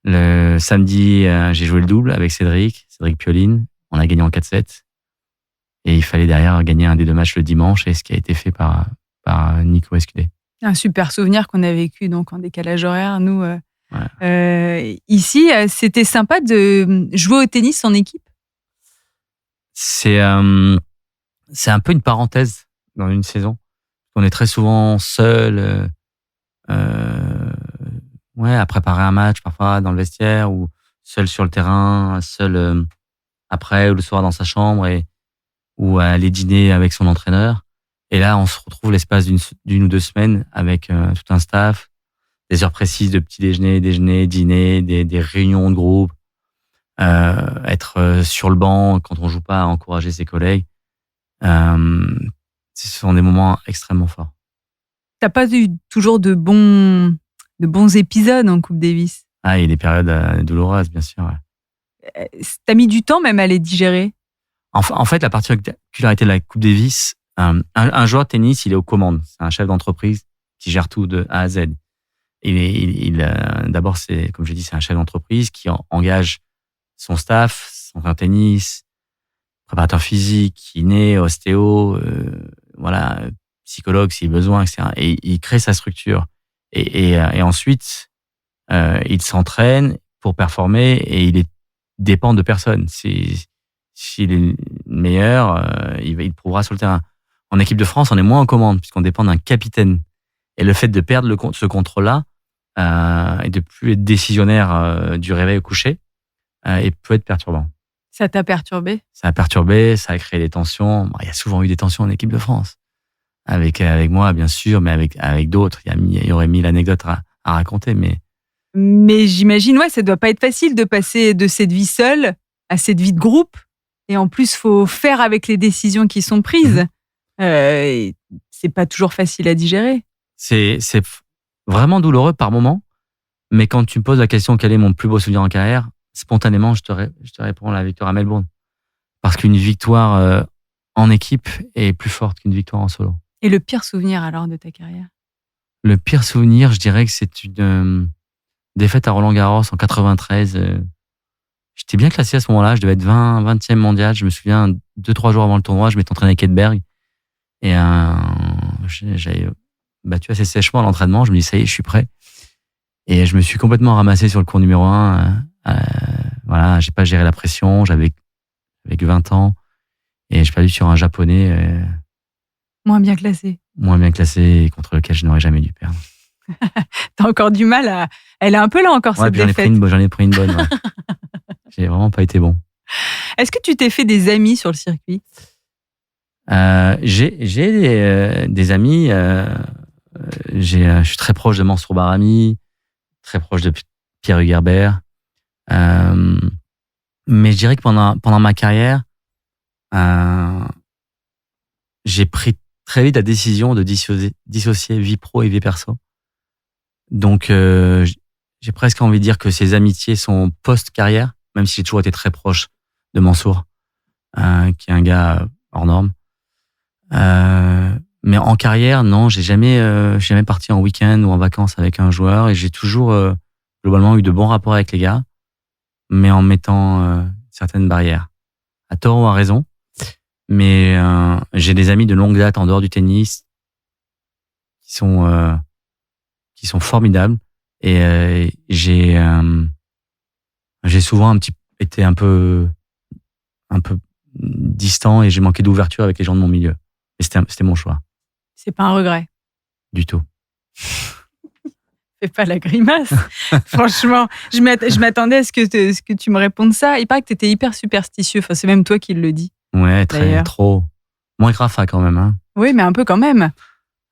Le samedi, j'ai joué le double avec Cédric Pioline. On a gagné en 4-7. Et il fallait derrière gagner un des 2 matchs le dimanche, et ce qui a été fait par Nico Escudé. Un super souvenir qu'on a vécu donc en décalage horaire. Nous, Ouais. ici, c'était sympa de jouer au tennis en équipe. C'est un peu une parenthèse dans une saison. On est très souvent seul, à préparer un match, parfois dans le vestiaire, ou seul sur le terrain, seul après ou le soir dans sa chambre, ou à aller dîner avec son entraîneur. Et là, on se retrouve l'espace d'une ou 2 semaines avec tout un staff, des heures précises de petit déjeuner, dîner, des réunions de groupe, être sur le banc quand on joue pas, à encourager ses collègues. Ce sont des moments extrêmement forts. T'as pas eu toujours de bons épisodes en Coupe Davis? Ah, il y a des périodes douloureuses, bien sûr. Ouais. T'as mis du temps même à les digérer? En fait, la particularité de la Coupe Davis, un joueur de tennis, il est aux commandes. C'est un chef d'entreprise qui gère tout de A à Z. D'abord, comme je l'ai dit, c'est un chef d'entreprise qui engage son staff, son tennis, préparateur physique, kiné, ostéo, psychologue s'il y a besoin, etc. Et il crée sa structure. Et ensuite, il s'entraîne pour performer, et il dépend de personne. S'il est meilleur, il prouvera sur le terrain. En équipe de France, on est moins en commande puisqu'on dépend d'un capitaine. Et le fait de perdre ce contrôle-là et de plus être décisionnaire du réveil au coucher, et peut être perturbant. Ça t'a perturbé? Ça a perturbé, ça a créé des tensions. Bon, il y a souvent eu des tensions en équipe de France. Avec moi, bien sûr, mais avec d'autres. Il y aurait 1000 anecdotes à raconter. Mais j'imagine, ça doit pas être facile de passer de cette vie seule à cette vie de groupe. Et en plus, faut faire avec les décisions qui sont prises. C'est pas toujours facile à digérer. C'est vraiment douloureux par moment. Mais quand tu me poses la question, quel est mon plus beau souvenir en carrière, spontanément, je te réponds la victoire à Melbourne. Parce qu'une victoire en équipe est plus forte qu'une victoire en solo. Et le pire souvenir alors de ta carrière? Le pire souvenir, je dirais que c'est une défaite à Roland-Garros en 93. J'étais bien classé à ce moment-là, je devais être 20e mondial. Je me souviens, 2-3 jours avant le tournoi, je m'étais entraîné avec Edberg. Et j'avais battu assez sèchement à l'entraînement. Je me dis, ça y est, je suis prêt. Et je me suis complètement ramassé sur le court numéro 1. J'ai pas géré la pression, j'avais que 20 ans. Et j'ai perdu sur un japonais. Moins bien classé, et contre lequel je n'aurais jamais dû perdre. T'as encore du mal à... Elle est un peu là encore, cette défaite. J'en ai pris une bonne. Ouais. J'ai vraiment pas été bon. Est-ce que tu t'es fait des amis sur le circuit? J'ai des amis. Je suis très proche de Mansour Barami, très proche de Pierre Hugerbert. Mais je dirais que pendant ma carrière, j'ai pris très vite la décision de dissocier vie pro et vie perso. Donc, j'ai presque envie de dire que ces amitiés sont post-carrière, même si j'ai toujours été très proche de Mansour, qui est un gars hors norme. Mais en carrière, non, j'ai jamais parti en week-end ou en vacances avec un joueur, et j'ai toujours globalement eu de bons rapports avec les gars, mais en mettant certaines barrières, à tort ou à raison. Mais j'ai des amis de longue date en dehors du tennis qui sont formidables, et j'ai souvent été un peu distant, et j'ai manqué d'ouverture avec les gens de mon milieu. Et c'était mon choix. C'est pas un regret? Du tout. Fais pas la grimace. Franchement, je m'attendais à ce que tu me répondes ça. Il paraît que t'étais hyper superstitieux. Enfin, c'est même toi qui le dis. Ouais, trop. Moins que Rafa quand même. Hein. Oui, mais un peu quand même.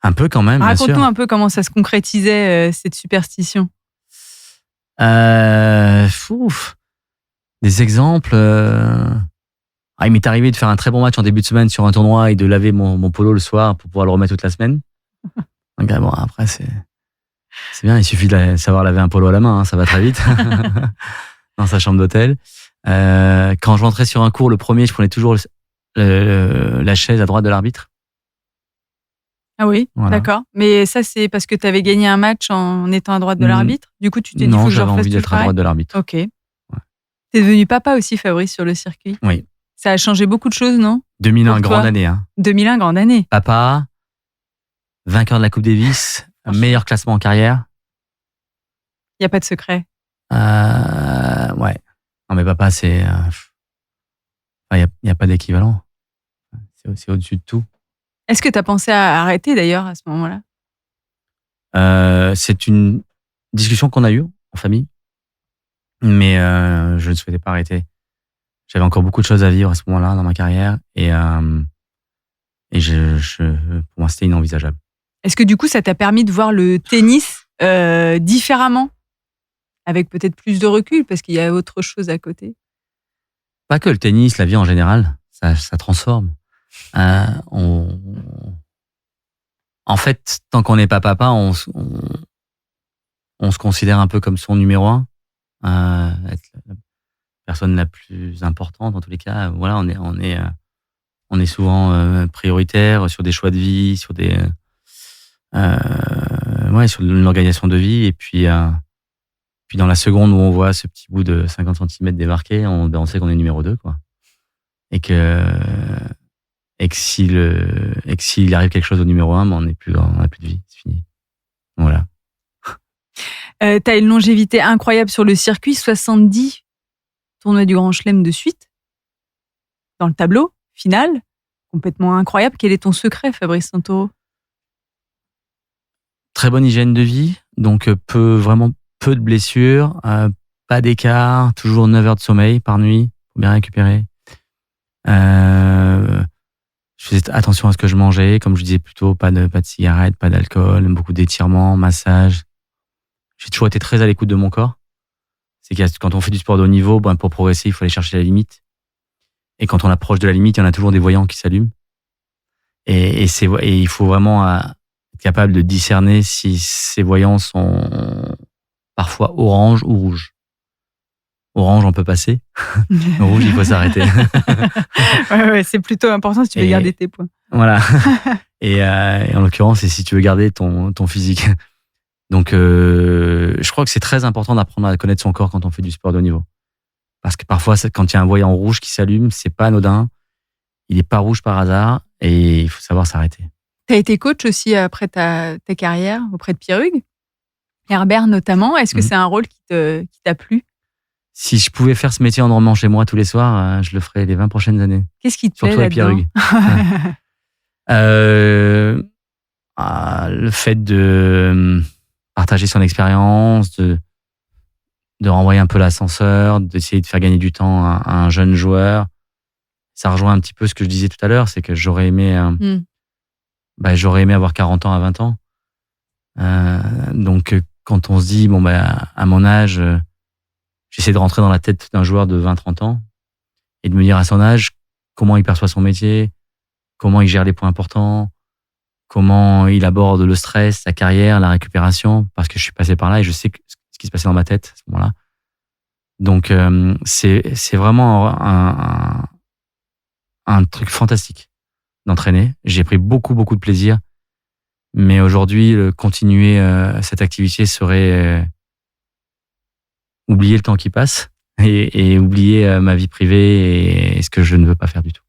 Un peu quand même, bien sûr. Raconte-nous un peu comment ça se concrétisait, cette superstition. Des exemples. Il m'est arrivé de faire un très bon match en début de semaine sur un tournoi et de laver mon polo le soir pour pouvoir le remettre toute la semaine. Donc, bon, après, c'est bien, il suffit de savoir laver un polo à la main, hein, ça va très vite. Dans sa chambre d'hôtel. Quand je rentrais sur un cours, le premier, je prenais toujours la chaise à droite de l'arbitre. Ah oui, voilà. D'accord. Mais ça, c'est parce que tu avais gagné un match en étant à droite de l'arbitre? Du coup, tu t'es dit, faut que je refasse tout le travail? Non, j'avais envie d'être à droite de l'arbitre. Ok. Ouais. T'es devenu papa aussi, Fabrice, sur le circuit? Oui. Ça a changé beaucoup de choses, non? 2001, grande année. Hein. 2001, grande année. Papa, vainqueur de la Coupe Davis, meilleur classement en carrière. Il n'y a pas de secret? Ouais. Non, mais papa, c'est... Il n'y a pas d'équivalent. C'est au-dessus de tout. Est-ce que tu as pensé à arrêter, d'ailleurs, à ce moment-là? C'est une discussion qu'on a eue en famille. Mais je ne souhaitais pas arrêter. J'avais encore beaucoup de choses à vivre à ce moment-là dans ma carrière. Et pour moi, c'était inenvisageable. Est-ce que du coup, ça t'a permis de voir le tennis différemment? Avec peut-être plus de recul, parce qu'il y a autre chose à côté? Pas que le tennis, la vie en général, ça transforme. En fait, tant qu'on n'est pas papa, on se considère un peu comme son numéro un. Être la personne la plus importante en tous les cas. Voilà, on est souvent prioritaire sur des choix de vie, sur sur une organisation de vie. Et puis dans la seconde où on voit ce petit bout de 50 cm débarquer, on sait qu'on est numéro 2, quoi. Et que s'il arrive quelque chose au numéro 1, on n'a plus de vie, c'est fini. Voilà. T'as une longévité incroyable sur le circuit, 70 tournois du Grand Chelem de suite, dans le tableau final, complètement incroyable. Quel est ton secret, Fabrice Santoro? Très bonne hygiène de vie, donc vraiment peu de blessures, pas d'écart, toujours 9 heures de sommeil par nuit, pour bien récupérer. Je faisais attention à ce que je mangeais, comme je disais plus tôt, pas de cigarettes, pas d'alcool, beaucoup d'étirements, massage. J'ai toujours été très à l'écoute de mon corps. C'est que quand on fait du sport de haut niveau, pour progresser, il faut aller chercher la limite. Et quand on approche de la limite, il y en a toujours des voyants qui s'allument. Et il faut vraiment être capable de discerner si ces voyants sont parfois orange ou rouge. Orange, on peut passer. Rouge, il faut s'arrêter. Ouais, c'est plutôt important si tu veux garder tes points. Voilà. Et en l'occurrence, c'est si tu veux garder ton physique. Donc, je crois que c'est très important d'apprendre à connaître son corps quand on fait du sport de haut niveau. Parce que parfois, quand il y a un voyant rouge qui s'allume, c'est pas anodin. Il n'est pas rouge par hasard et il faut savoir s'arrêter. Tu as été coach aussi après ta carrière auprès de Pierre Hugues, Herbert notamment. Est-ce que c'est un rôle qui t'a plu? Si je pouvais faire ce métier en dormant chez moi tous les soirs, je le ferais les 20 prochaines années. Qu'est-ce qui te plaît là-dedans? Surtout avec Pierre Hugues. Le fait de partager son expérience, de renvoyer un peu l'ascenseur, d'essayer de faire gagner du temps à un jeune joueur. Ça rejoint un petit peu ce que je disais tout à l'heure, c'est que j'aurais aimé avoir 40 ans à 20 ans. Donc, quand on se dit, à mon âge, j'essaie de rentrer dans la tête d'un joueur de 20-30 ans et de me dire à son âge comment il perçoit son métier, comment il gère les points importants, comment il aborde le stress, sa carrière, la récupération, parce que je suis passé par là et je sais ce qui se passait dans ma tête à ce moment-là. Donc, c'est vraiment un truc fantastique d'entraîner. J'ai pris beaucoup, beaucoup de plaisir. Mais aujourd'hui, continuer cette activité serait oublier le temps qui passe et oublier ma vie privée et ce que je ne veux pas faire du tout.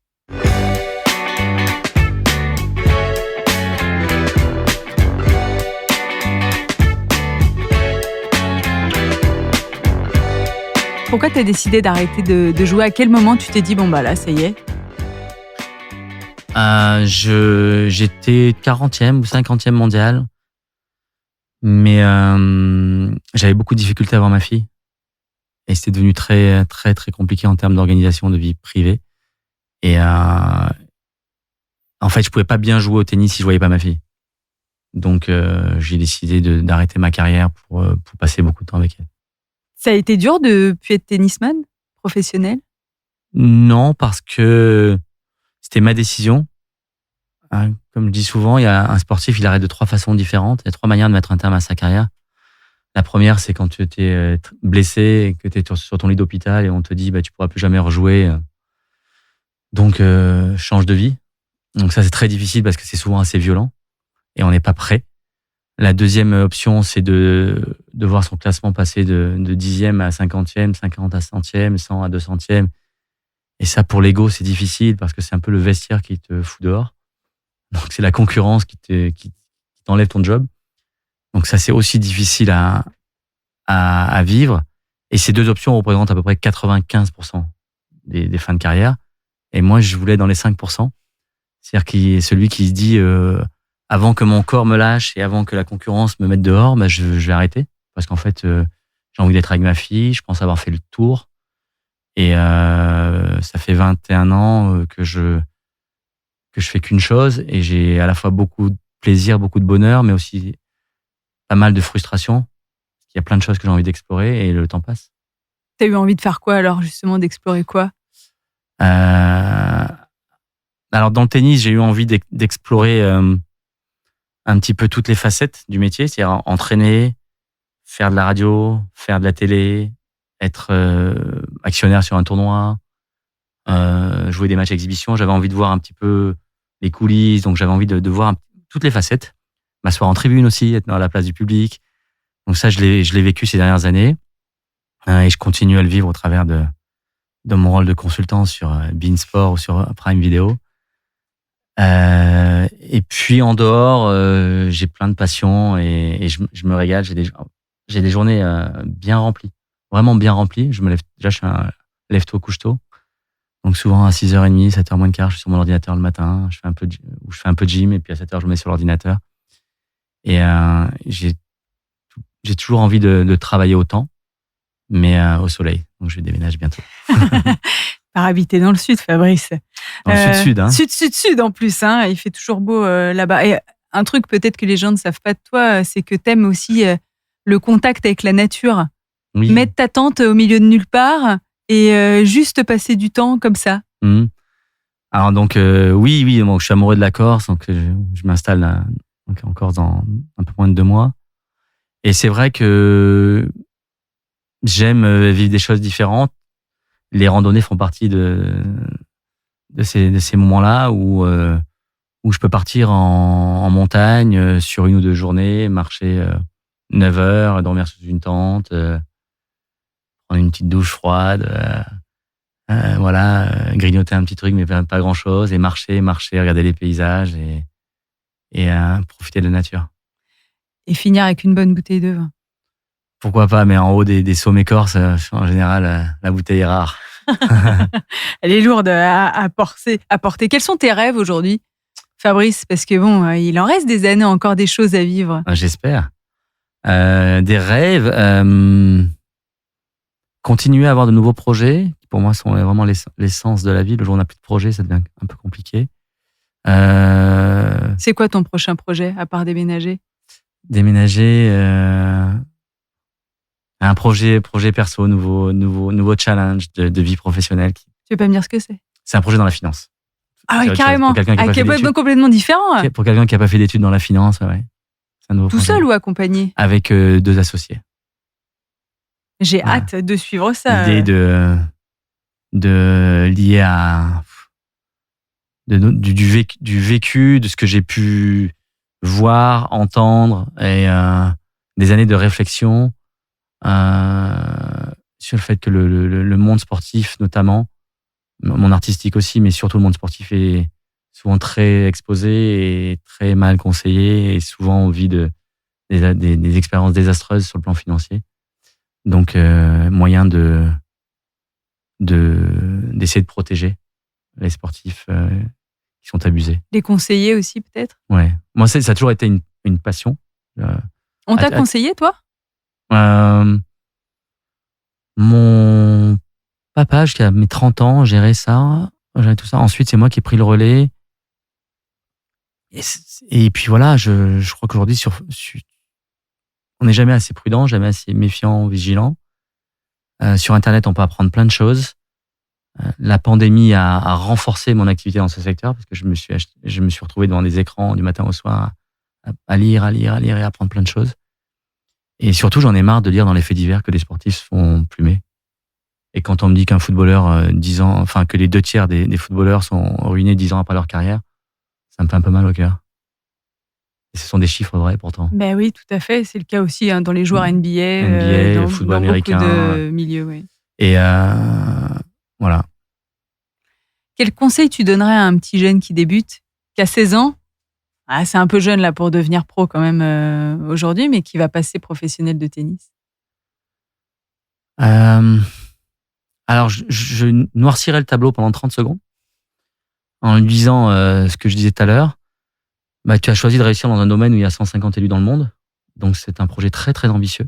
Pourquoi tu as décidé d'arrêter de jouer? À quel moment tu t'es dit, là, ça y est? J'étais 40e ou 50e mondial, mais j'avais beaucoup de difficultés à avoir ma fille. Et c'était devenu très, très, très compliqué en termes d'organisation de vie privée. Et en fait, je pouvais pas bien jouer au tennis si je voyais pas ma fille. Donc, j'ai décidé d'arrêter ma carrière pour passer beaucoup de temps avec elle. Ça a été dur de plus être tennisman professionnel? Non, parce que c'était ma décision. Hein, comme je dis souvent, il y a un sportif, il arrête de 3 façons différentes. Il y a 3 manières de mettre un terme à sa carrière. La première, c'est quand tu étais blessé et que tu es sur ton lit d'hôpital et on te dit tu pourras plus jamais rejouer. Donc, change de vie. Donc ça, c'est très difficile parce que c'est souvent assez violent et on n'est pas prêt. La deuxième option, c'est de voir son classement passer de 10e à 50e, 50 à 100e, 100 à 200e. Et ça, pour l'ego, c'est difficile parce que c'est un peu le vestiaire qui te fout dehors. Donc, c'est la concurrence qui t'enlève ton job. Donc, ça, c'est aussi difficile à vivre. Et ces 2 options représentent à peu près 95% des fins de carrière. Et moi, je voulais dans les 5%. C'est-à-dire qu'il est celui qui se dit avant que mon corps me lâche et avant que la concurrence me mette dehors, je vais arrêter. Parce qu'en fait, j'ai envie d'être avec ma fille. Je pense avoir fait le tour. Et ça fait 21 ans que je fais qu'une chose. Et j'ai à la fois beaucoup de plaisir, beaucoup de bonheur, mais aussi pas mal de frustration. Il y a plein de choses que j'ai envie d'explorer et le temps passe. T'as eu envie de faire quoi alors, justement, d'explorer quoi? Alors, dans le tennis, j'ai eu envie d'explorer un petit peu toutes les facettes du métier, c'est-à-dire entraîner, faire de la radio, faire de la télé, être actionnaire sur un tournoi, jouer des matchs exhibition. J'avais envie de voir un petit peu les coulisses, donc j'avais envie de voir toutes les facettes. M'asseoir en tribune aussi, être à la place du public. Donc ça, je l'ai vécu ces dernières années et je continue à le vivre au travers de mon rôle de consultant sur beIN Sport ou sur Prime Video. Et puis en dehors, j'ai plein de passions et je me régale. J'ai des journées bien remplies, vraiment bien remplies. Déjà, je suis un lève-tôt, couche-tôt. Donc souvent à 6h30, 7h moins le quart, je suis sur mon ordinateur le matin. Je fais un peu de gym et puis à 7h, je me mets sur l'ordinateur. Et j'ai toujours envie de travailler autant, mais au soleil. Donc je déménage bientôt. Par habiter dans le sud, Fabrice. Dans le sud-sud, hein. Sud en plus, hein. Il fait toujours beau là-bas. Et un truc peut-être que les gens ne savent pas de toi, c'est que t'aimes aussi le contact avec la nature. Oui. Mettre ta tente au milieu de nulle part et juste passer du temps comme ça. Mmh. Alors donc oui, moi, je suis amoureux de la Corse, donc je m'installe en Corse dans un peu moins de 2 mois. Et c'est vrai que j'aime vivre des choses différentes. Les randonnées font partie de ces moments-là où je peux partir en montagne sur 1 ou 2 journées, marcher 9 heures, dormir sous une tente, prendre une petite douche froide, grignoter un petit truc mais pas grand-chose et marcher, regarder les paysages et profiter de la nature. Et finir avec une bonne bouteille de vin. Pourquoi pas, mais en haut des sommets corses, en général, la bouteille est rare. Elle est lourde à porter. Quels sont tes rêves aujourd'hui, Fabrice? Parce que bon, il en reste des années, encore des choses à vivre. J'espère. Des rêves. Continuer à avoir de nouveaux projets, qui pour moi sont vraiment l'essence de la vie. Le jour où on n'a plus de projet, ça devient un peu compliqué. C'est quoi ton prochain projet, à part déménager? Déménager... un projet perso, nouveau challenge de vie professionnelle. Tu veux pas me dire ce que c'est? C'est un projet dans la finance. Ah oui, carrément. Complètement différent. Pour quelqu'un qui n'a pas fait d'études dans la finance, ouais. C'est un nouveau projet. Tout seul ou accompagné? Avec 2 associés. J'ai hâte de suivre ça. L'idée liée à du vécu, de ce que j'ai pu voir, entendre et des années de réflexion sur le fait que le monde sportif, notamment, mon artistique aussi, mais surtout le monde sportif est souvent très exposé et très mal conseillé et souvent on vit des expériences désastreuses sur le plan financier. Donc, moyen d'essayer de protéger les sportifs qui sont abusés. Les conseiller aussi, peut-être? Ouais. Moi, ça a toujours été une passion. On t'a conseillé, toi? Mon papa, jusqu'à mes 30 ans, gérait ça. Gérait tout ça. Ensuite, c'est moi qui ai pris le relais. Et puis voilà, je crois qu'aujourd'hui, on n'est jamais assez prudent, jamais assez méfiant, vigilant. Sur Internet, on peut apprendre plein de choses. La pandémie a renforcé mon activité dans ce secteur parce que je me suis retrouvé devant des écrans du matin au soir à lire et apprendre plein de choses. Et surtout, j'en ai marre de lire dans les faits divers que les sportifs se font plumer. Et quand on me dit qu'un footballeur, que les 2/3 des footballeurs sont ruinés 10 ans après leur carrière, ça me fait un peu mal au cœur. Et ce sont des chiffres vrais pourtant. Ben oui, tout à fait. C'est le cas aussi dans les joueurs NBA, NBA, football américain, beaucoup de milieux. Oui. Et voilà. Quel conseil tu donnerais à un petit jeune qui débute, qui a 16 ans? C'est un peu jeune là pour devenir pro quand même aujourd'hui, mais qui va passer professionnel de tennis. Alors, je noircirais le tableau pendant 30 secondes en lui disant ce que je disais tout à l'heure. Tu as choisi de réussir dans un domaine où il y a 150 élus dans le monde. Donc, c'est un projet très, très ambitieux.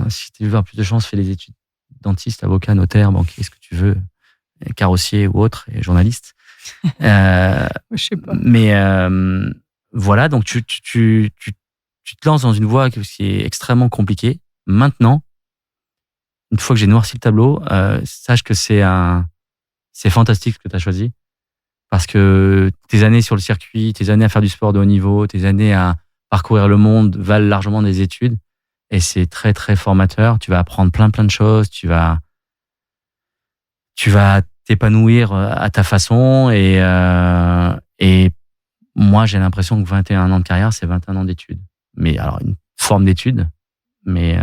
Si tu veux avoir plus de chance, fais les études dentiste, avocat, notaire, banquier, ce que tu veux, carrossier ou autre, et journaliste. Je sais pas. Mais voilà, donc tu te lances dans une voie qui est extrêmement compliquée. Maintenant, une fois que j'ai noirci le tableau, sache que c'est fantastique ce que tu as choisi. Parce que tes années sur le circuit, tes années à faire du sport de haut niveau, tes années à parcourir le monde valent largement des études. Et c'est très, très formateur. Tu vas apprendre plein de choses. Tu vas t'épanouir à ta façon. Et moi, j'ai l'impression que 21 ans de carrière, c'est 21 ans d'études. Mais alors, une forme d'études. Mais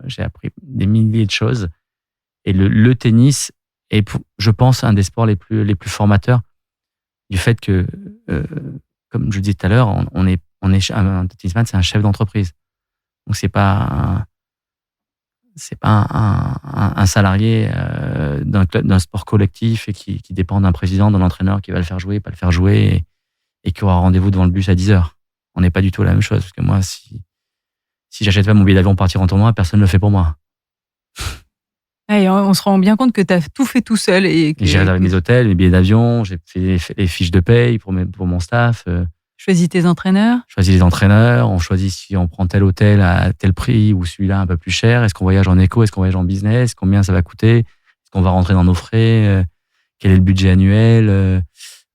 j'ai appris des milliers de choses. Et le tennis est, je pense, un des sports les plus formateurs. Du fait que, comme je le disais tout à l'heure, un tennisman, c'est un chef d'entreprise. Donc c'est pas un salarié d'un sport collectif et qui dépend d'un président, d'un entraîneur qui va le faire jouer, pas le faire jouer et qui aura rendez-vous devant le bus à 10h. On n'est pas du tout la même chose parce que moi, si j'achète pas mon billet d'avion pour partir en tournoi, personne ne le fait pour moi. Et on se rend bien compte que tu as tout fait tout seul. J'ai réservé mes hôtels, mes billets d'avion, j'ai fait les fiches de paye pour mon staff. Choisis tes entraîneurs. Choisis les entraîneurs, on choisit si on prend tel hôtel à tel prix ou celui-là un peu plus cher. Est-ce qu'on voyage en éco, est-ce qu'on voyage en business, combien ça va coûter, est-ce qu'on va rentrer dans nos frais, quel est le budget annuel.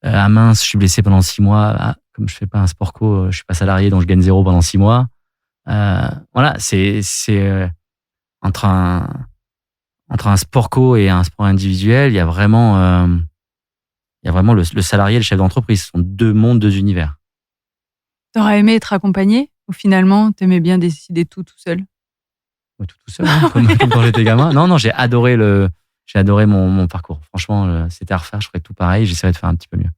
Mince, je suis blessé pendant 6 mois. Comme je fais pas un sport co, je suis pas salarié donc je gagne 0 pendant 6 mois. Voilà, c'est entre un sport co et un sport individuel, il y a vraiment le salarié et le chef d'entreprise. Ce sont 2 mondes, 2 univers. T'aurais aimé être accompagné ou finalement t'aimais bien décider tout seul? Ouais, tout seul, hein, comme quand j'étais gamin. Non, j'ai adoré mon parcours. Franchement, c'était à refaire, je ferais tout pareil. J'essaierais de faire un petit peu mieux.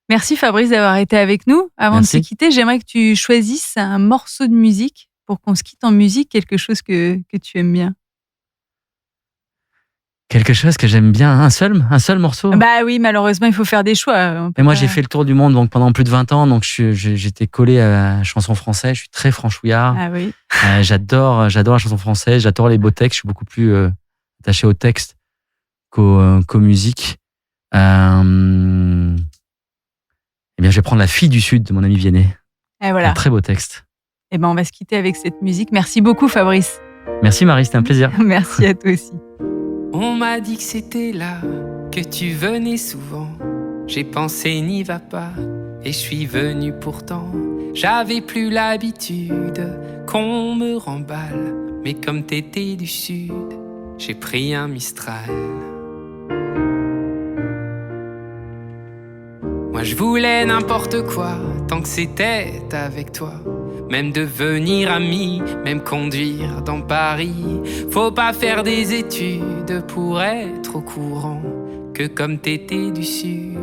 Merci Fabrice d'avoir été avec nous. Avant de se quitter, j'aimerais que tu choisisses un morceau de musique pour qu'on se quitte en musique, quelque chose que tu aimes bien. Quelque chose que j'aime bien, un seul morceau. Bah oui, malheureusement, il faut faire des choix. Et moi, j'ai fait le tour du monde donc pendant plus de 20 ans, donc j'étais collé à la chanson française. Je suis très franchouillard. Ah oui. J'adore la chanson française. J'adore les beaux textes. Je suis beaucoup plus attaché aux textes qu'aux musiques. Eh bien, je vais prendre La Fille du Sud de mon ami Vianney. Et voilà. Un très beau texte. Eh ben, on va se quitter avec cette musique. Merci beaucoup, Fabrice. Merci Marie, c'était un plaisir. Merci à toi aussi. On m'a dit que c'était là, que tu venais souvent. J'ai pensé n'y va pas, et je suis venu pourtant. J'avais plus l'habitude qu'on me remballe, mais comme t'étais du sud, j'ai pris un Mistral. Moi je voulais n'importe quoi, tant que c'était avec toi. Même devenir ami, même conduire dans Paris. Faut pas faire des études pour être au courant que comme t'étais du sud,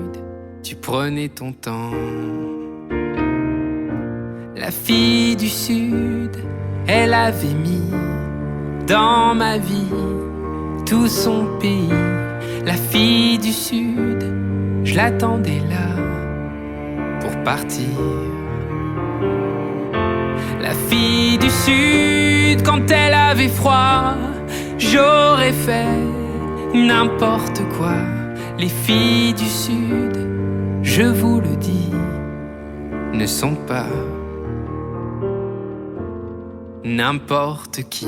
tu prenais ton temps. La fille du sud, elle avait mis dans ma vie tout son pays. La fille du sud, je l'attendais là pour partir. La fille du sud, quand elle avait froid, j'aurais fait n'importe quoi. Les filles du sud, je vous le dis, ne sont pas n'importe qui.